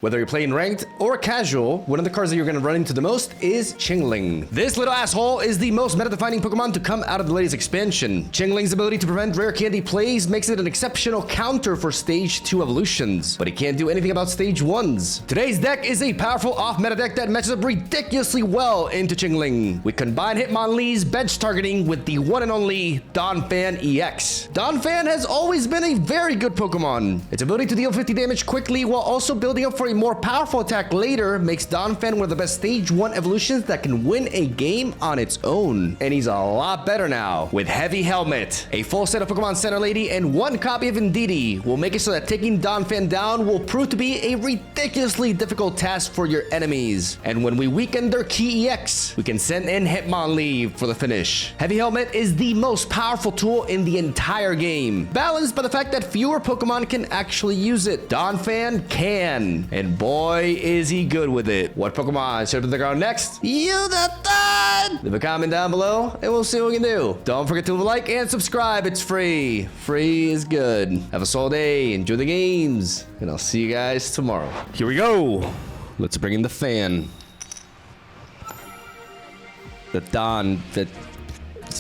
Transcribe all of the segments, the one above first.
Whether you're playing ranked or casual, one of the cards that you're going to run into the most is Chingling. This little asshole is the most meta-defining Pokemon to come out of the latest expansion. Chingling's ability to prevent rare candy plays makes it an exceptional counter for Stage 2 evolutions, but it can't do anything about Stage 1s. Today's deck is a powerful off-meta deck that matches up ridiculously well into Chingling. We combine Hitmonlee's bench targeting with the one and only DONPHAN EX. DONPHAN has always been a very good Pokemon. Its ability to deal 50 damage quickly while also building up for a more powerful attack later makes DONPHAN one of the best Stage 1 evolutions that can win a game on its own. And he's a lot better now. With Heavy Helmet, a full set of Pokemon Center Lady, and one copy of Indeedee will make it so that taking DONPHAN down will prove to be a ridiculously difficult task for your enemies. And when we weaken their key EX, we can send in Hitmonlee for the finish. Heavy Helmet is the most powerful tool in the entire game, balanced by the fact that fewer Pokemon can actually use it. DONPHAN can. And boy, is he good with it. What Pokemon should be the ground next? Giratina! Leave a comment down below, and we'll see what we can do. Don't forget to leave a like and subscribe. It's free. Free is good. Have a solid day. Enjoy the games. And I'll see you guys tomorrow. Here we go. Let's bring in the fan.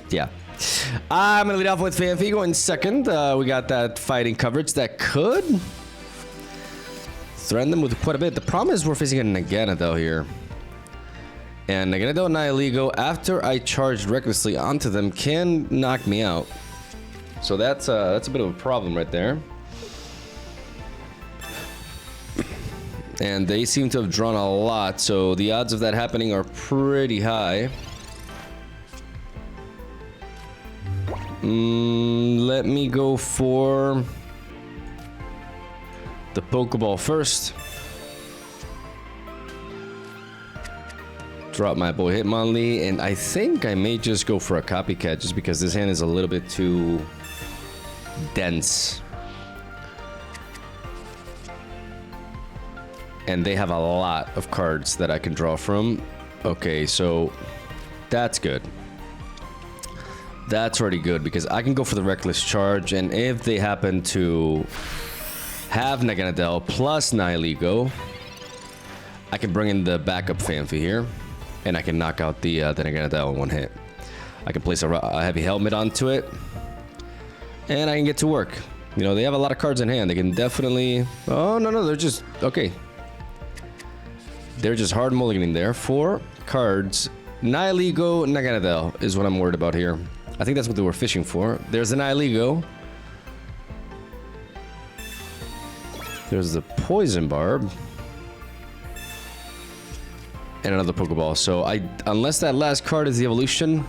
Yeah. I'm going to lead off with Fanfi going second. We got that fighting coverage that could threaten them with quite a bit. The problem is we're facing a Naganadel here. And Naganadel and Nihilego, after I charged recklessly onto them, can knock me out. So that's a bit of a problem right there. And they seem to have drawn a lot, so the odds of that happening are pretty high. Let me go for the Pokeball first. Drop my boy Hitmonlee, and I think I may just go for a copycat just because this hand is a little bit too dense. And they have a lot of cards that I can draw from. Okay, so that's good. That's already good because I can go for the Reckless Charge, and if they happen to have Naganadel plus Nihilego, I can bring in the backup Fanfi here, and I can knock out the Naganadel in one hit. I can place a Heavy Helmet onto it, and I can get to work. You know, they have a lot of cards in hand. They can definitely... Oh, no, they're just... Okay. They're just hard mulliganing there. 4 cards. Nihilego, Naganadel is what I'm worried about here. I think that's what they were fishing for. There's the Nihilego. There's the Poison Barb. And another Pokeball. So unless that last card is the evolution,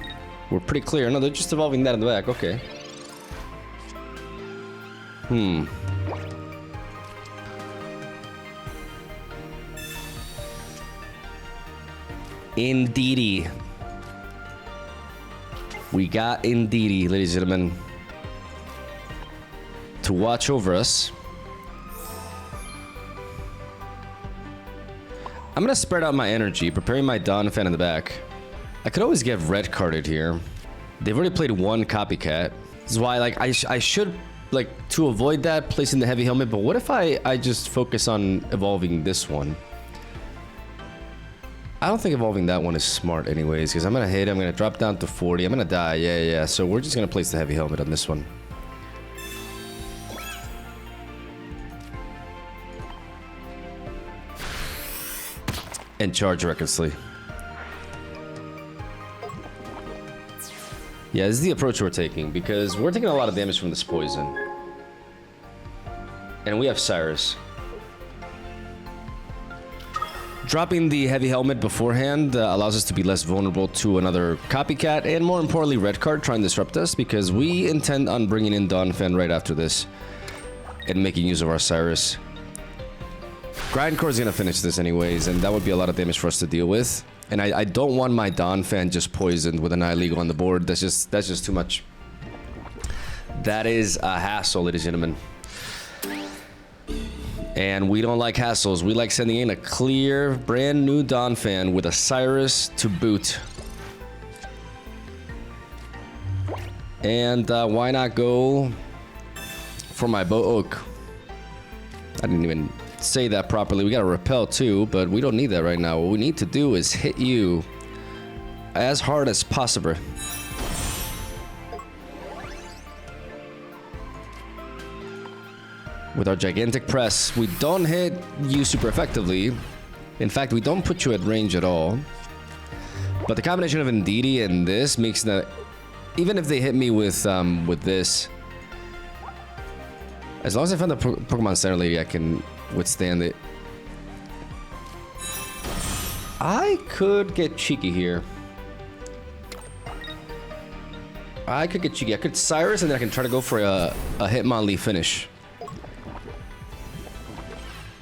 we're pretty clear. No, they're just evolving that in the back. Okay. Indeedee. We got Indeedee, ladies and gentlemen, to watch over us. I'm gonna spread out my energy, preparing my DONPHAN in the back. I could always get red carded here. They've already played one copycat. This is why, like, I should, like, to avoid that, placing the Heavy Helmet. But what if I just focus on evolving this one? I don't think evolving that one is smart anyways, because I'm gonna hit, I'm gonna drop down to 40, I'm gonna die, yeah. So we're just gonna place the Heavy Helmet on this one. And charge recklessly. Yeah, this is the approach we're taking, because we're taking a lot of damage from this poison. And we have Cyrus. Dropping the Heavy Helmet beforehand allows us to be less vulnerable to another copycat, and more importantly, red card trying to disrupt us, because we intend on bringing in DONPHAN right after this and making use of our Cyrus. Grindcore is going to finish this anyways, and that would be a lot of damage for us to deal with. And I don't want my DONPHAN just poisoned with an Nihilego on the board. That's just too much. That is a hassle, ladies and gentlemen. And we don't like hassles. We like sending in a clear, brand new DONPHAN with a Cyrus to boot. And why not go for my Bo Oak? I didn't even say that properly. We got to repel too, but we don't need that right now. What we need to do is hit you as hard as possible. With our gigantic press, we don't hit you super effectively. In fact, we don't put you at range at all. But the combination of Indeedee and this makes that, even if they hit me with this, as long as I find the Pokemon Center Lady, I can withstand it. I could get cheeky here. I could get cheeky. I could Cyrus, and then I can try to go for a Hitmonlee finish.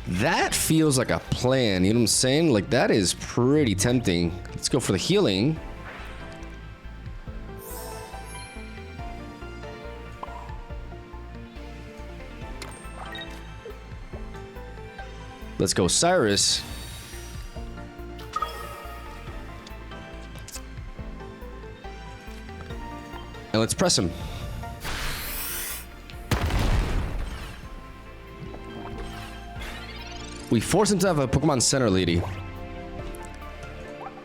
That feels like a plan, you know what I'm saying? Like, that is pretty tempting. Let's go for the healing. Let's go Cyrus. And let's press him. We force him to have a Pokemon Center Lady. It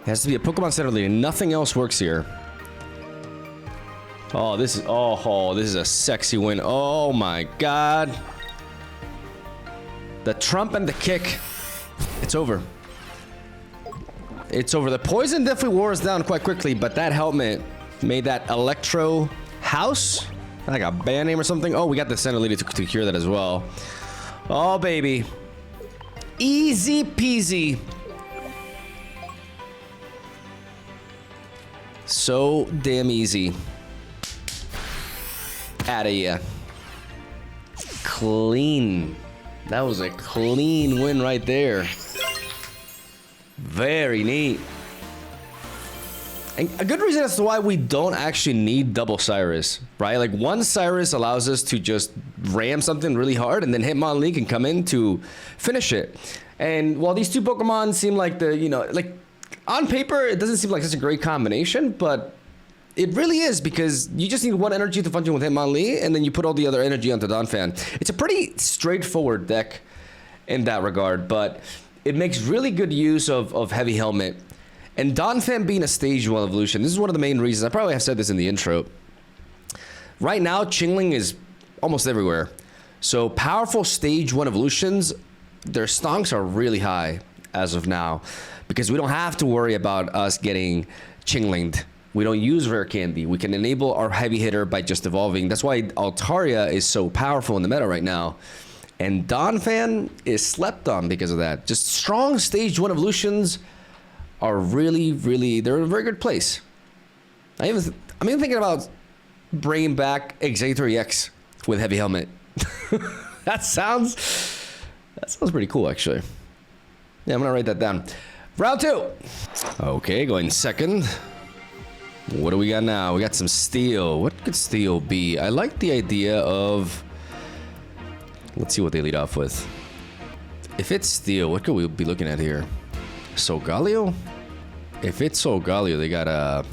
has to be a Pokemon Center Lady. Nothing else works here. Oh, this is a sexy win. Oh my god. The trump and the kick. It's over. It's over. The poison definitely wore us down quite quickly, but that helmet made that Electro House, like a band name or something. Oh, we got the Center Lady to cure that as well. Oh, baby. Easy peasy. So damn easy. Outta ya. Clean. That was a clean win right there. Very neat. And a good reason as to why we don't actually need double Cyrus, right? Like, one Cyrus allows us to just ram something really hard, and then Hitmonlee can come in to finish it. And while these two Pokemon seem like the, you know, like, on paper, it doesn't seem like such a great combination, but it really is, because you just need one energy to function with Hitmonlee, and then you put all the other energy onto DONPHAN. It's a pretty straightforward deck in that regard, but it makes really good use of Heavy Helmet. And DONPHAN being a stage 1 evolution, this is one of the main reasons. I probably have said this in the intro. Right now, Chingling is almost everywhere. So powerful stage 1 evolutions, their stonks are really high as of now, because we don't have to worry about us getting Chinglinged. We don't use rare candy. We can enable our heavy hitter by just evolving. That's why Altaria is so powerful in the meta right now. And DONPHAN is slept on because of that. Just strong stage 1 evolutions are really, really, they're in a very good place. I'm even thinking about bringing back Executor EX with Heavy Helmet. That sounds pretty cool, actually. Yeah, I'm gonna write that down. Round 2. Okay, going second. What do we got now? We got some steel. What could steel be? I like the idea of, let's see what they lead off with. If it's steel, what could we be looking at here? Solgaleo? If it's Solgaleo, they got a...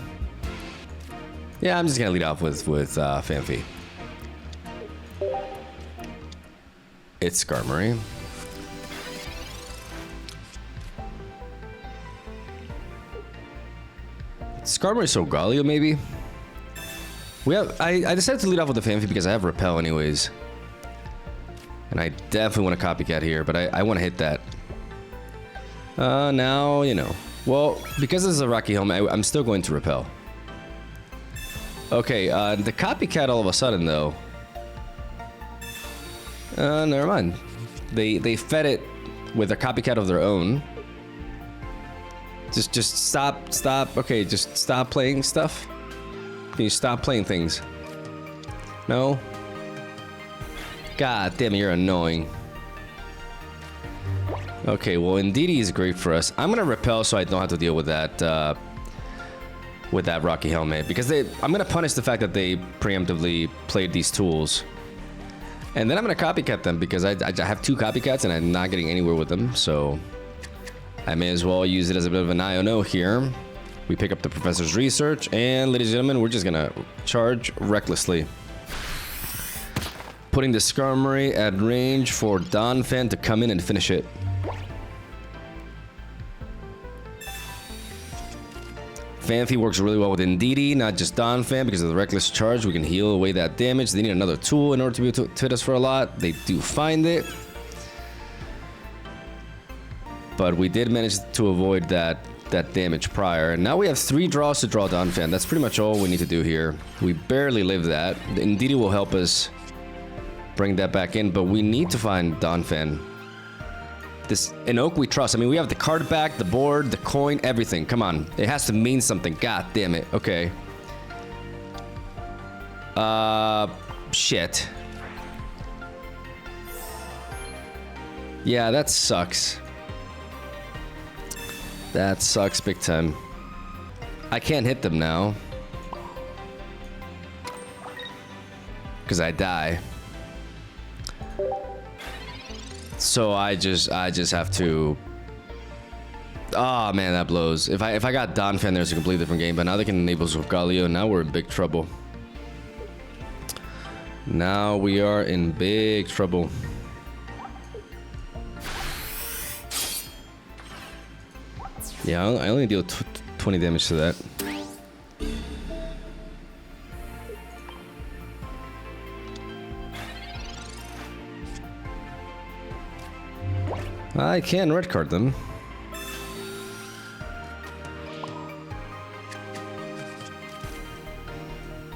Yeah, I'm just gonna lead off with Fanfi. It's Skarmory. Skarmory Solgaleo, maybe? I decided to lead off with the Fanfi because I have Repel anyways. And I definitely want a copycat here, but I want to hit that. Now, you know. Well, because this is a Rocky Helmet, I'm still going to Repel. Okay, the copycat all of a sudden, though. Never mind. They fed it with a copycat of their own. Just stop. Okay, just stop playing stuff. Can you stop playing things? No? God damn it, you're annoying. Okay, well, Indeedee is great for us. I'm gonna Repel so I don't have to deal with that Rocky Helmet, because I'm gonna punish the fact that they preemptively played these tools. And then I'm gonna copycat them because I have 2 copycats and I'm not getting anywhere with them, so I may as well use it as a bit of an I-O-No here. We pick up the professor's research, and ladies and gentlemen, we're just gonna charge recklessly. Putting the Skarmory at range for DONPHAN to come in and finish it. Phanpy works really well with Indeedee, not just DONPHAN, because of the Reckless Charge. We can heal away that damage. They need another tool in order to be able to hit us for a lot. They do find it. But we did manage to avoid that damage prior. And now we have 3 draws to draw DONPHAN. That's pretty much all we need to do here. We barely live that. The Indeedee will help us bring that back in, but we need to find DONPHAN. This in Oak we trust. I mean, we have the card back, the board, the coin, everything. Come on. It has to mean something. God damn it. Okay. Shit. Yeah, that sucks. That sucks big time. I can't hit them now. Because I die. So I just have to. Oh man, that blows. If I got DONPHAN, there's a completely different game. But now they can enable Solgaleo. Now we're in big trouble. Now we are in big trouble. Yeah, I only deal 20 damage to that. I can red card them.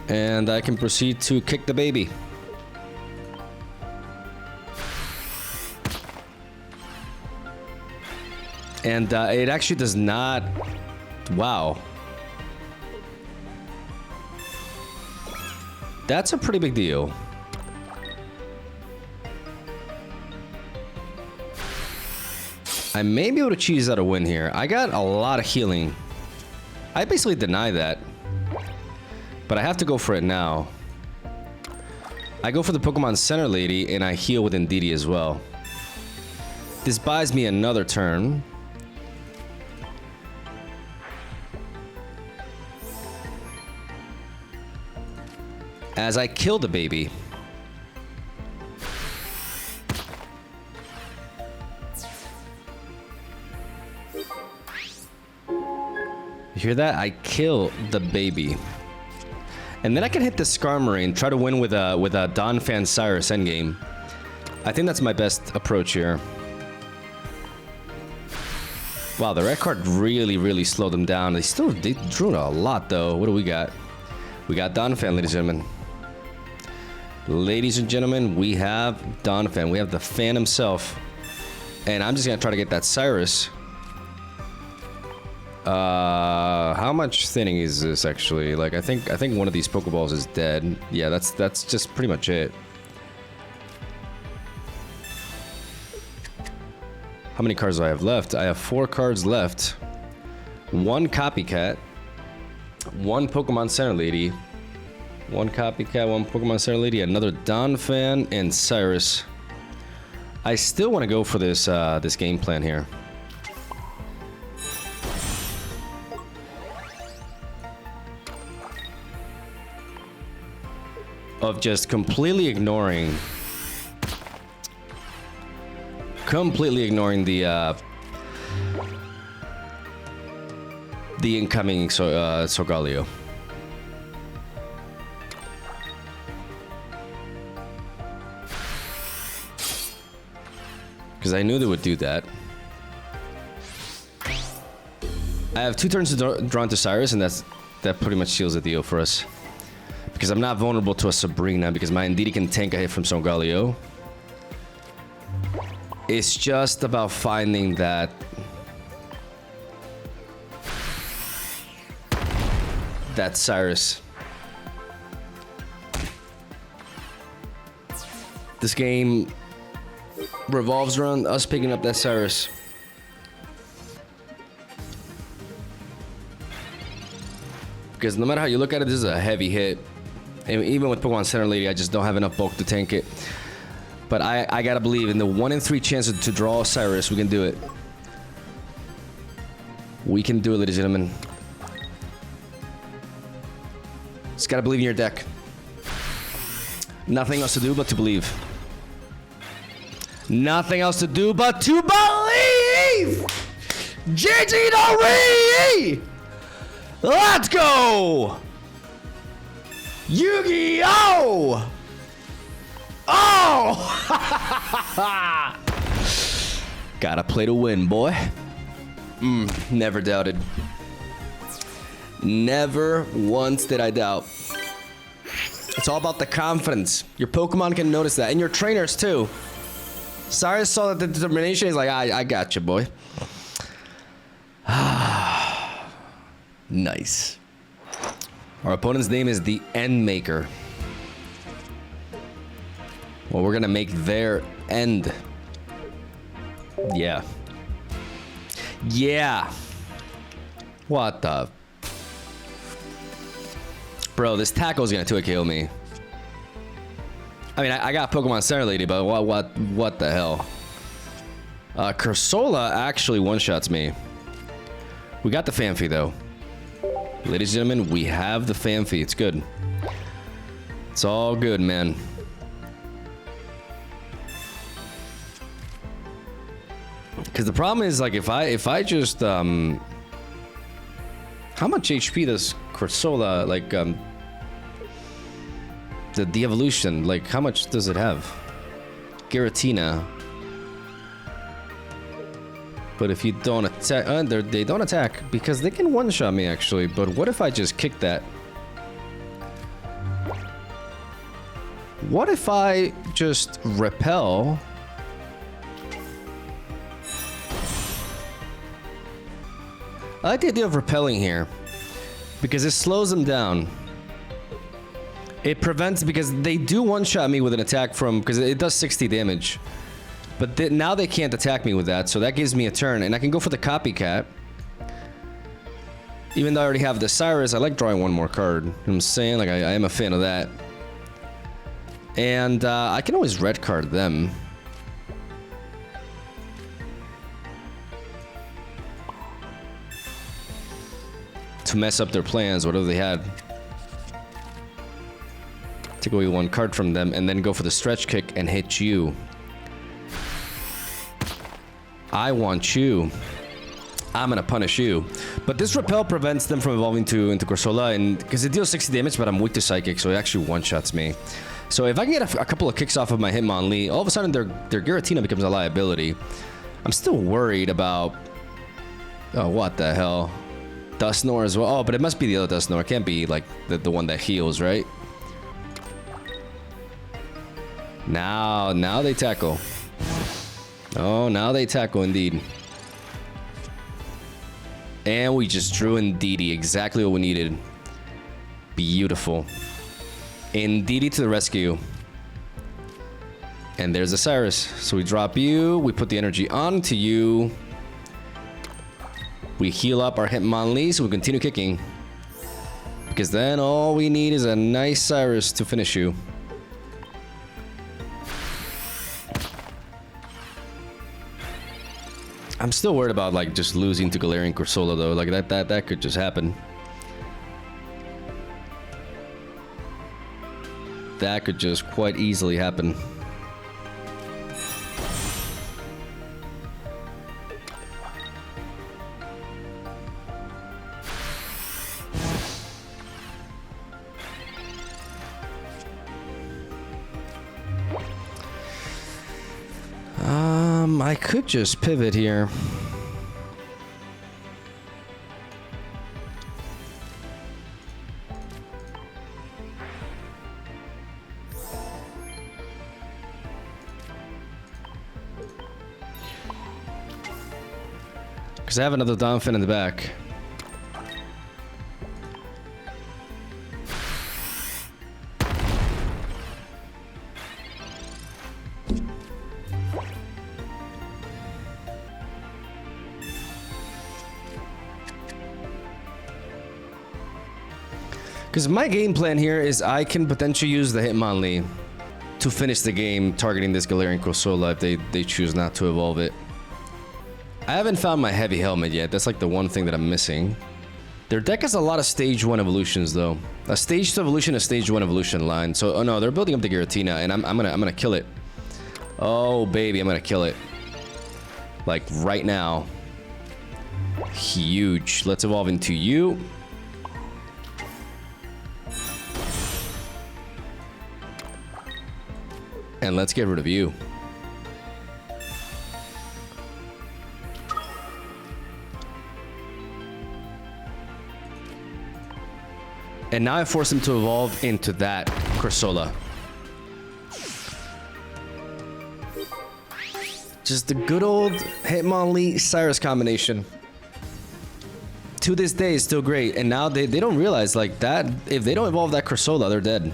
And I can proceed to kick the baby. And it actually does not... Wow. That's a pretty big deal. I may be able to cheese out a win here. I got a lot of healing. I basically deny that. But I have to go for it now. I go for the Pokemon Center Lady and I heal with Indeedee as well. This buys me another turn. As I kill the baby. You hear that? I kill the baby. And then I can hit the Skarmory and try to win with a DONPHAN Cyrus endgame. I think that's my best approach here. Wow, the red card really slowed them down. They drew a lot though. What do we got? We got DONPHAN, ladies and gentlemen. Ladies and gentlemen, we have DONPHAN. We have the fan himself. And I'm just gonna try to get that Cyrus. How much thinning is this actually? Like I think one of these Pokeballs is dead. Yeah, that's just pretty much it. How many cards do I have left? I have 4 cards left. 1 Copycat. 1 Pokemon Center Lady. 1 Copycat, 1 Pokemon Center Lady, another DONPHAN, and Cyrus. I still want to go for this this game plan here. Of just completely ignoring the incoming Solgaleo. Because I knew they would do that. I have 2 turns to draw into Cyrus, and that pretty much seals the deal for us. Because I'm not vulnerable to a Sabrina, because my Indeedee can tank a hit from Solgaleo. It's just about finding that Cyrus. This game revolves around us picking up that Cyrus. Because no matter how you look at it, this is a heavy hit. And even with Pokemon Center Lady, I just don't have enough bulk to tank it. But I gotta believe in the 1 in 3 chance to draw a Cyrus, we can do it. We can do it, ladies and gentlemen. Just gotta believe in your deck. Nothing else to do but to believe. Nothing else to do but to believe! GG Let's go! Yu-Gi-Oh! Oh! Gotta play to win, boy. Never doubted. Never once did I doubt. It's all about the confidence. Your Pokemon can notice that, and your trainers too. Cyrus saw that the determination. He's like, I got you, boy. Nice. Our opponent's name is the Endmaker. Well, we're gonna make their end. Yeah. Yeah. What the? Bro, this tackle's gonna 2 KO me. I mean, I got Pokemon Center Lady, but what the hell? Cursola actually one-shots me. We got the Fanfy, though. Ladies and gentlemen, we have the Fanfy. It's good. It's all good, man. Because the problem is, like, if I just, how much HP does Cursola, like, the evolution, like, how much does it have? Giratina. But if you don't attack, they don't attack because they can one-shot me actually. But what if I just kick that? What if I just repel? I like the idea of repelling here because it slows them down. It prevents, because they do one-shot me with an attack from, because it does 60 damage. But now they can't attack me with that, so that gives me a turn. And I can go for the copycat. Even though I already have the Cyrus, I like drawing one more card. You know what I'm saying? Like, I am a fan of that. And I can always red card them. To mess up their plans, whatever they had. Take away one card from them and then go for the stretch kick and hit you. I want you. I'm gonna punish you. But this repel prevents them from evolving into Cursola, and because it deals 60 damage, but I'm weak to psychic, so it actually one-shots me. So if I can get a couple of kicks off of my Hitmonlee, all of a sudden their Giratina becomes a liability. I'm still worried about... Oh, what the hell? Dusknoir as well. Oh, but it must be the other Dusknoir. It can't be like the one that heals, right? Now they tackle. Oh, now they tackle indeed. And we just drew Indeedee, exactly what we needed. Beautiful. Indeedee to the rescue. And there's the Cyrus. So we drop you, we put the energy onto you. We heal up our Hitmonlee, so we continue kicking. Because then all we need is a nice Cyrus to finish you. I'm still worried about like just losing to Galarian Cursola though. Like that could just happen. That could just quite easily happen. I could just pivot here. Because I have another DONPHAN in the back. Because my game plan here is I can potentially use the Hitmonlee to finish the game targeting this Galarian Cursola if they choose not to evolve it. I haven't found my heavy helmet yet. That's like the one thing that I'm missing. Their deck has a lot of stage 1 evolutions though. A stage 2 evolution, a stage 1 evolution line. So, oh no, they're building up the Giratina, and I'm gonna kill it. Oh baby, I'm gonna kill it. Like right now. Huge. Let's evolve into you. And let's get rid of you. And now I force him to evolve into that Corsola. Just the good old Hitmonlee Cyrus combination. To this day, is still great. And now they don't realize like that. If they don't evolve that Corsola, they're dead.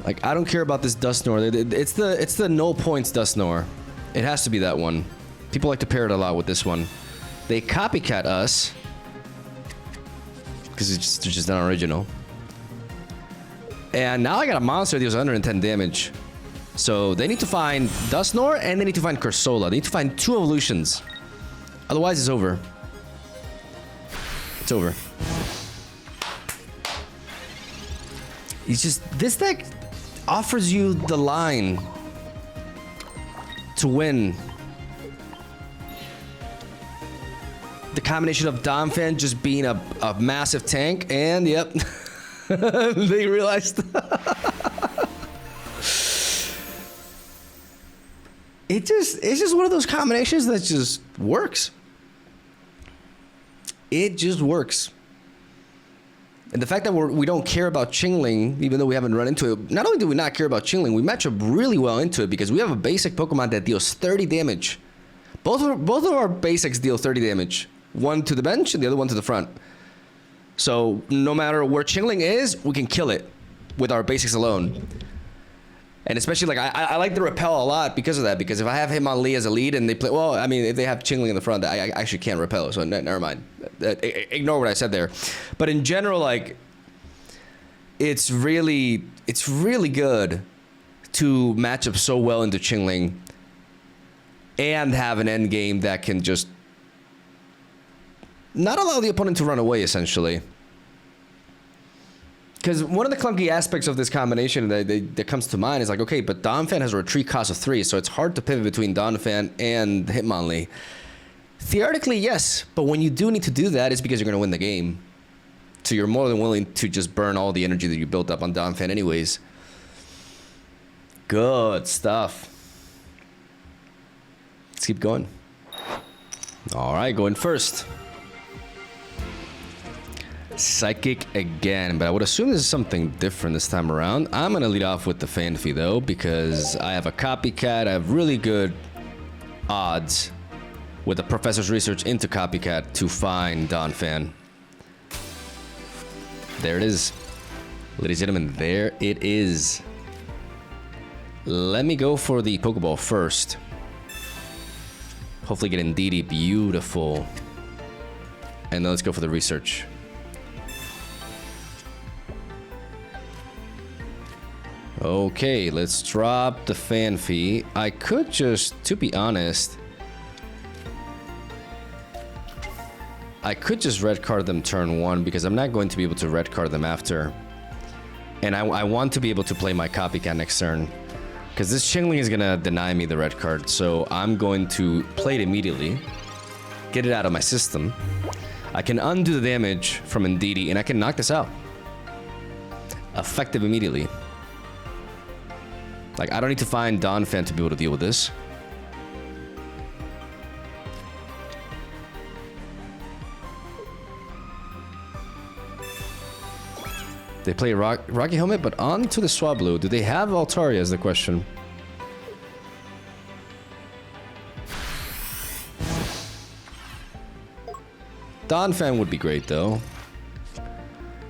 Like, I don't care about this Dusknoir. It's the no points Dusknoir. It has to be that one. People like to pair it a lot with this one. They copycat us. Because it's just not original. And now I got a monster that deals 110 damage. So they need to find Dusknoir and they need to find Corsola. They need to find 2 evolutions. Otherwise, it's over. It's over. It's just... This deck offers you the line to win. The combination of DONPHAN just being a massive tank, and yep, they realized. It's just one of those combinations that just works. It just works. And the fact that we don't care about Chingling, even though we haven't run into it, not only do we not care about Chingling, we match up really well into it because we have a basic Pokemon that deals 30 damage. Both of our basics deal 30 damage. One to the bench and the other one to the front. So no matter where Chingling is, we can kill it with our basics alone. And especially like I like the repel a lot because of that. Because if I have Hitmonlee as a lead and they play, well, I mean, if they have Chingling in the front, I actually can't repel. So never mind. Ignore what I said there. But in general, like it's really good to match up so well into Chingling and have an end game that can just not allow the opponent to run away, essentially. Because one of the clunky aspects of this combination that comes to mind is like, okay, but DONPHAN has a retreat cost of 3, so it's hard to pivot between DONPHAN and Hitmonlee. Theoretically, yes, but when you do need to do that, it's because you're going to win the game. So you're more than willing to just burn all the energy that you built up on DONPHAN anyways. Good stuff. Let's keep going. All right, going first. Psychic again, but I would assume this is something different this time around. I'm gonna lead off with the Fanfi though, because I have a copycat. I have really good odds with the professor's research into copycat to find DONPHAN. There it is, ladies and gentlemen. There it is. Let me go for the Pokeball first. Hopefully get Indeedee. Beautiful. And then let's go for the research. Okay, let's drop the Fanfi. I could just, to be honest, I could just red card them turn 1 because I'm not going to be able to red card them after. And I want to be able to play my copycat next turn. Because this Chingling is going to deny me the red card. So I'm going to play it immediately. Get it out of my system. I can undo the damage from Indeedee and I can knock this out. Effective immediately. Like, I don't need to find DONPHAN to be able to deal with this. They play Rocky Helmet, but on to the Swablu. Do they have Altaria is the question. DONPHAN would be great, though.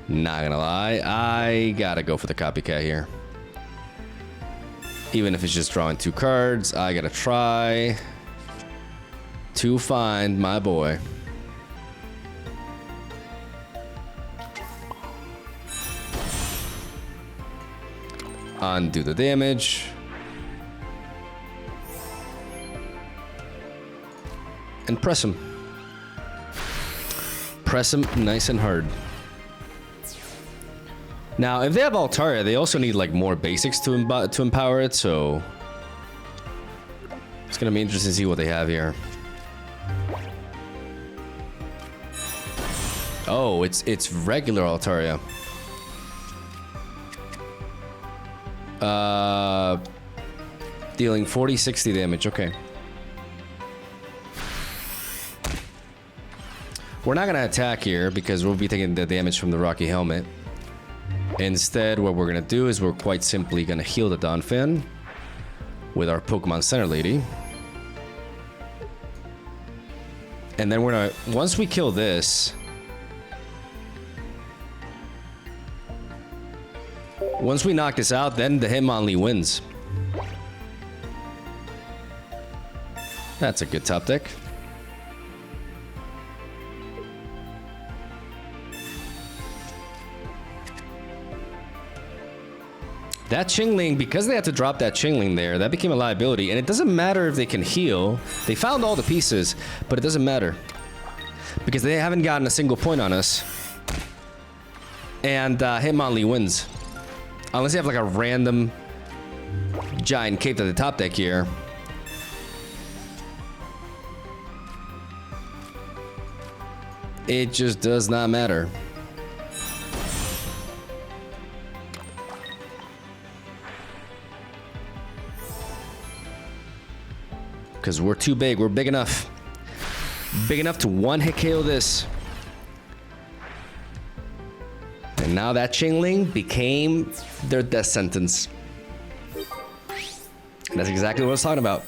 Not gonna lie. I gotta go for the copycat here. Even if it's just drawing 2 cards, I gotta try to find my boy. Undo the damage. And press him. press him nice and hard. Now, if they have Altaria, they also need like more basics to empower it, so it's gonna be interesting to see what they have here. Oh, it's regular Altaria. Dealing 40-60 damage. Okay. We're not gonna attack here because we'll be taking the damage from the Rocky Helmet. Instead, what we're gonna do is we're quite simply gonna heal the DONPHAN with our Pokemon Center Lady. And then we're gonna, once we kill this, once we knock this out, then the Hitmonlee wins. That's a good top deck. That Chingling, because they had to drop that Chingling there, that became a liability. And it doesn't matter if they can heal. They found all the pieces, but it doesn't matter. Because they haven't gotten a single point on us. And Hitmonlee wins. Unless you have like a random giant cape at the top deck here. It just does not matter. Because we're too big. We're big enough. Big enough to one-hit KO this. And now that Chingling became their death sentence. And that's exactly what I was talking about.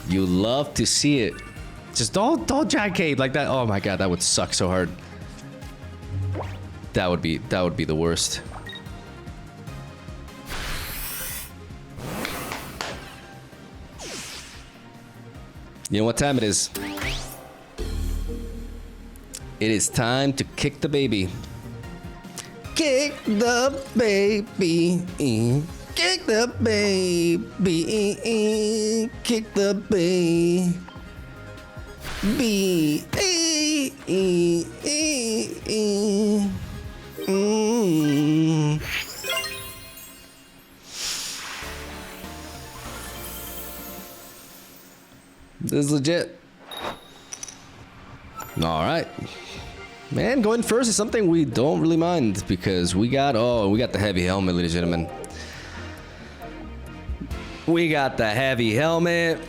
You love to see it. Just don't giant cape like that. Oh my god, that would suck so hard. That would be the worst. You know what time it is? It is time to kick the baby. Kick the baby. Kick the baby. Kick the baby. This is legit. All right, man. Going first is something we don't really mind because we got the heavy helmet, ladies and gentlemen. We got the heavy helmet.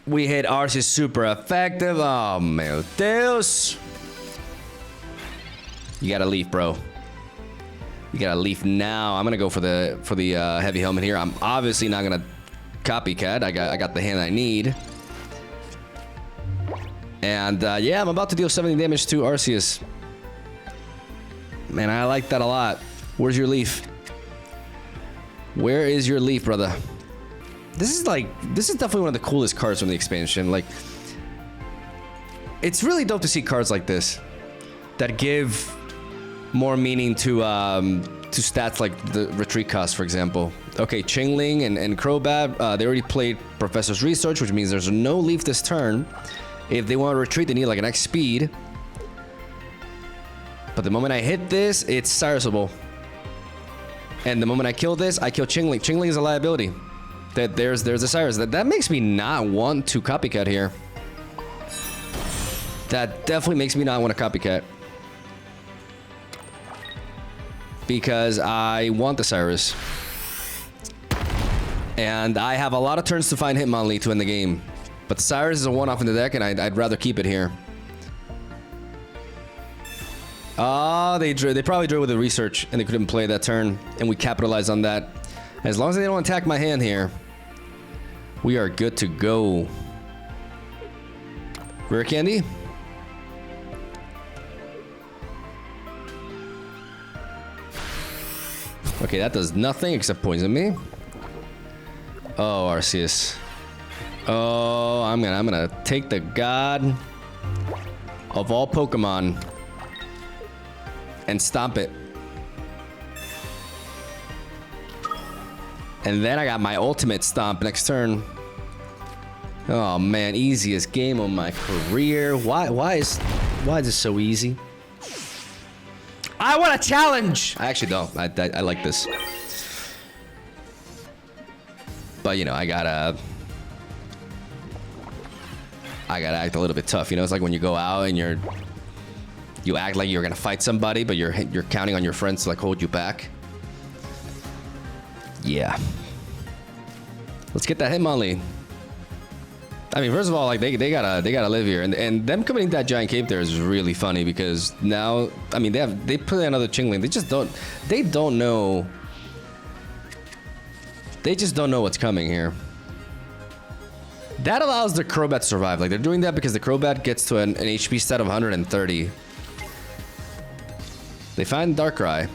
We hit Arceus super effective. Oh meu Deus. You gotta leave, bro. You gotta leave now. I'm gonna go for the heavy helmet here. I'm obviously not gonna copycat. I got the hand I need. And yeah, I'm about to deal 70 damage to Arceus. Man, I like that a lot. Where's your leaf? Where is your leaf, brother? This is definitely one of the coolest cards from the expansion. Like, it's really dope to see cards like this that give more meaning to stats like the retreat cost, for example. Okay, Chingling and Crobat, they already played Professor's Research, which means there's no leaf this turn. If they want to retreat, they need like an X speed. But the moment I hit this, it's Cyrusable. And the moment I kill this, I kill Chingling. Chingling is a liability. There's a Cyrus. That makes me not want to copycat here. That definitely makes me not want to copycat. Because I want the Cyrus. And I have a lot of turns to find Hitmonlee to win the game. But the Cyrus is a one-off in the deck, and I'd rather keep it here. Oh, they probably drew with the research, and they couldn't play that turn, and we capitalized on that. As long as they don't attack my hand here, we are good to go. Rare candy? Okay, that does nothing except poison me. Oh, Arceus. Oh, I'm gonna take the god of all Pokemon and stomp it. And then I got my ultimate stomp next turn. Oh man, easiest game of my career. Why is this so easy? I want a challenge. I actually don't. I like this. But you know, I gotta act a little bit tough. You know, it's like when you go out and you act like you're gonna fight somebody, but you're counting on your friends to like hold you back. Yeah. Let's get that Hitmonlee. I mean, first of all, like they gotta live here, and them committing that giant cape there is really funny because now, I mean, they put another Chingling. They just don't know. They just don't know what's coming here. That allows the Crobat to survive. Like they're doing that because the Crobat gets to an HP stat of 130. They find Darkrai.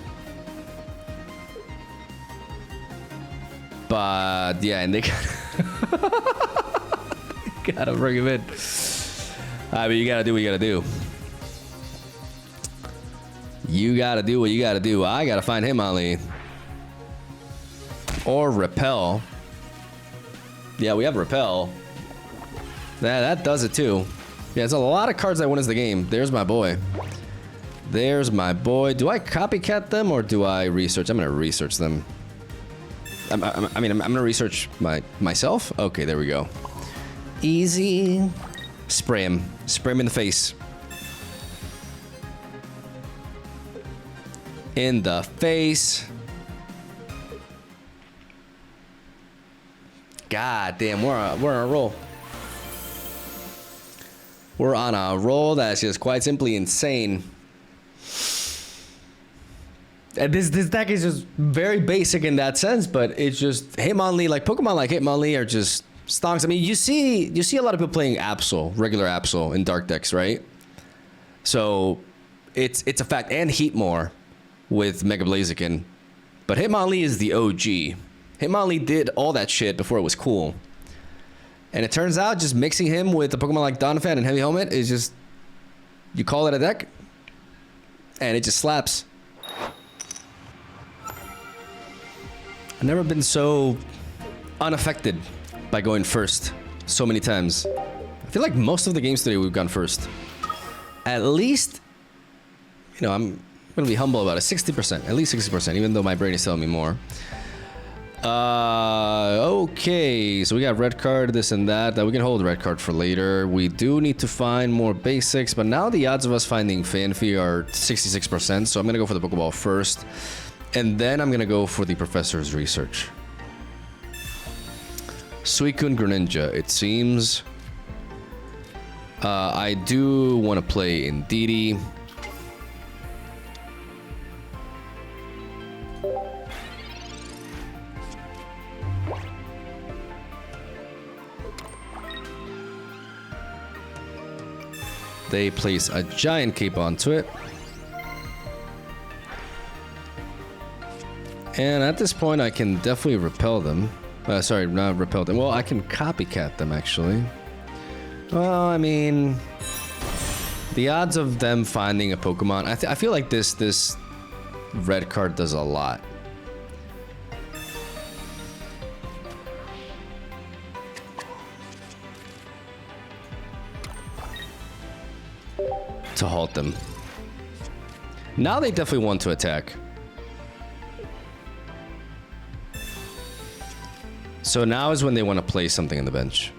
But yeah, and they gotta bring him in. I mean, you gotta do what you gotta do. You gotta do what you gotta do. I gotta find Hitmonlee. Or Repel. Yeah, we have Repel. That does it too. Yeah, there's a lot of cards that win us the game. There's my boy. There's my boy. Do I copycat them or do I research? I'm gonna research them. I'm gonna research myself. Okay, there we go. Easy. Spray him. Spray him in the face. In the face. God damn, we're on a roll. We're on a roll that's just quite simply insane. And this deck is just very basic in that sense, but it's just Hitmonlee, like Pokemon like Hitmonlee are just stonks. I mean, you see a lot of people playing Absol, regular Absol in dark decks, right? So it's a fact, and Heatmore with Mega Blaziken. But Hitmonlee is the OG. Hitmonlee did all that shit before it was cool. And it turns out just mixing him with a Pokemon like DONPHAN and Heavy Helmet is just, you call it a deck, and it just slaps. I've never been so unaffected by going first so many times. I feel like most of the games today we've gone first. At least, you know, I'm gonna be humble about it, 60%, at least 60%, even though my brain is telling me more. Okay, so we got red card, this and that. We can hold red card for later. We do need to find more basics, but now the odds of us finding Fanfi are 66%, so I'm gonna go for the Pokeball first, and then I'm gonna go for the Professor's Research. Suicune Greninja, it seems. I do want to play Indeedee. They place a giant cape onto it. And at this point, I can definitely repel them. Sorry, not repel them. Well, I can copycat them, actually. Well, I mean, the odds of them finding a Pokemon, I feel like this red card does a lot. To halt them. Now they definitely want to attack. So now is when they want to play something in the bench.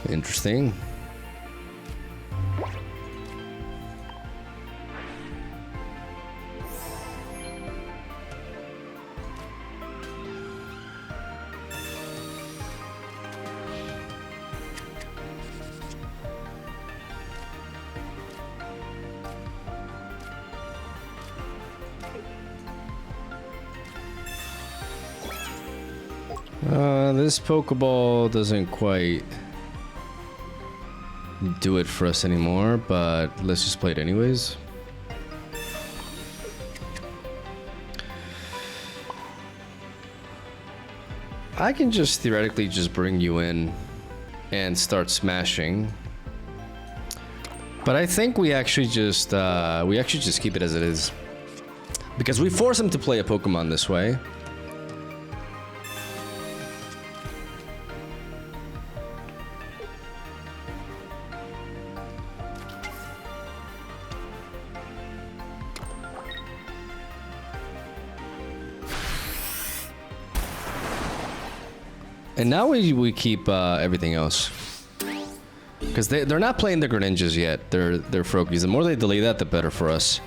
Interesting. This Pokeball doesn't quite do it for us anymore, but let's just play it anyways. I can just theoretically just bring you in and start smashing. But I think we actually just keep it as it is. Because we force him to play a Pokemon this way. And now we keep everything else. Because they're not playing the Greninjas yet. They're Froakies. The more they delay that, the better for us.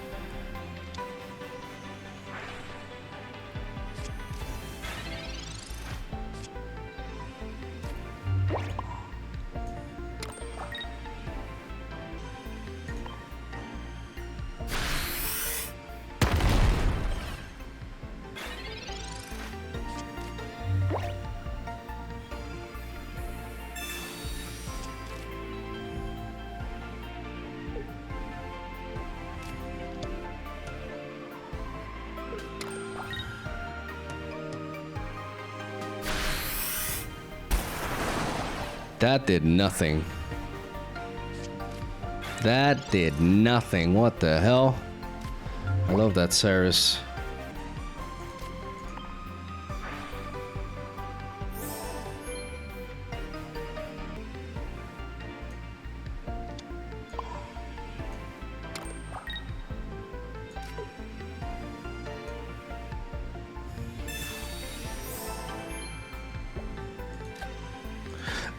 That did nothing. That did nothing. What the hell? I love that Cyrus.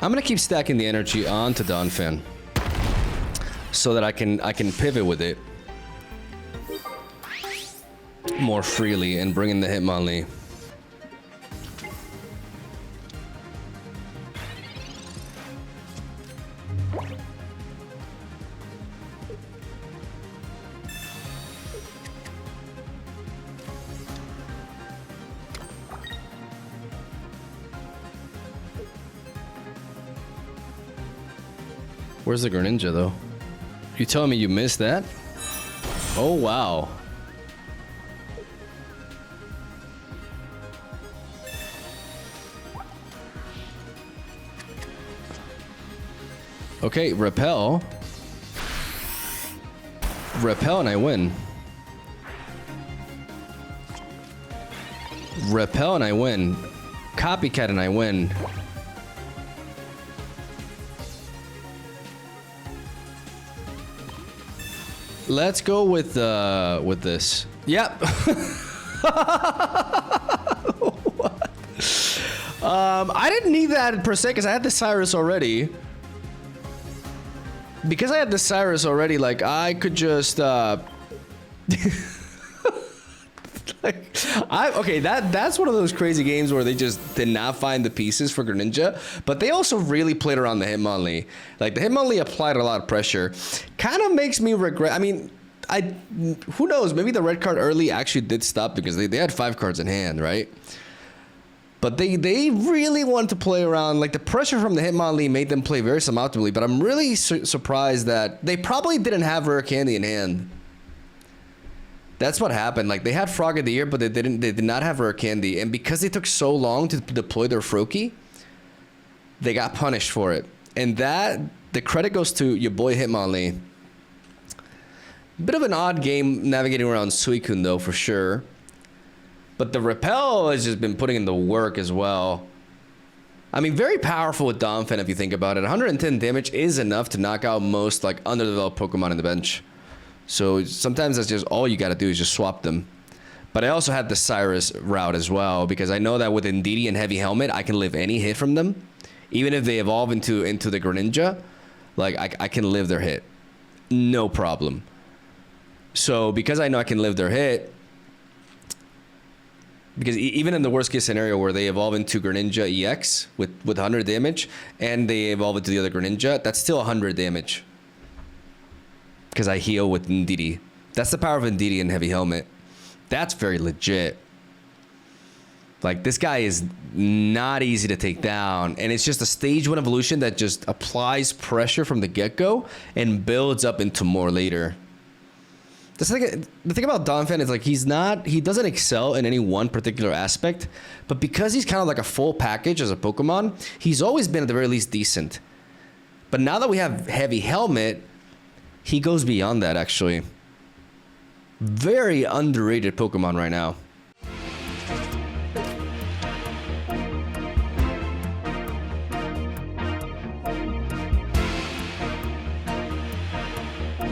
I'm gonna keep stacking the energy onto DONPHAN so that I can pivot with it more freely and bring in the Hitmonlee. Where's the Greninja, though? You telling me you missed that? Oh, wow. Okay, repel. Repel and I win. Repel and I win. Copycat and I win. Let's go with this. Yep. What? I didn't need that per se because I had the Cyrus already. Because I had the Cyrus already, like I could just okay, that's one of those crazy games where they just did not find the pieces for Greninja, but they also really played around the Hitmonlee. Like the Hitmonlee applied a lot of pressure. Kind of makes me regret. I mean, who knows? Maybe the red card early actually did stop because they had 5 cards in hand, right? But they really wanted to play around. Like the pressure from the Hitmonlee made them play very suboptimally. But I'm really surprised that they probably didn't have rare candy in hand. That's what happened. Like they had Frog of the Year, but they did not have rare candy, and because they took so long to deploy their Froakie, they got punished for it. And that the credit goes to your boy Hitmonlee. Bit of an odd game navigating around Suicune though, for sure. But the repel has just been putting in the work as well. I mean, very powerful with DONPHAN if you think about it. 110 damage is enough to knock out most like underdeveloped Pokemon in the bench. So sometimes that's just all you got to do is just swap them. But I also had the Cyrus route as well because I know that with Indeedee and Heavy Helmet, I can live any hit from them. Even if they evolve into the Greninja, like I can live their hit. No problem. So because I know I can live their hit, because even in the worst case scenario where they evolve into Greninja EX with 100 damage and they evolve into the other Greninja, that's still 100 damage. Because I heal with Indeedee. That's the power of Indeedee and Heavy Helmet. That's very legit. Like, this guy is not easy to take down. And it's just a stage 1 evolution that just applies pressure from the get-go and builds up into more later. The thing about DONPHAN is, like, he doesn't excel in any one particular aspect. But because he's kind of like a full package as a Pokemon, he's always been at the very least decent. But now that we have Heavy Helmet, he goes beyond that, actually. Very underrated Pokemon right now.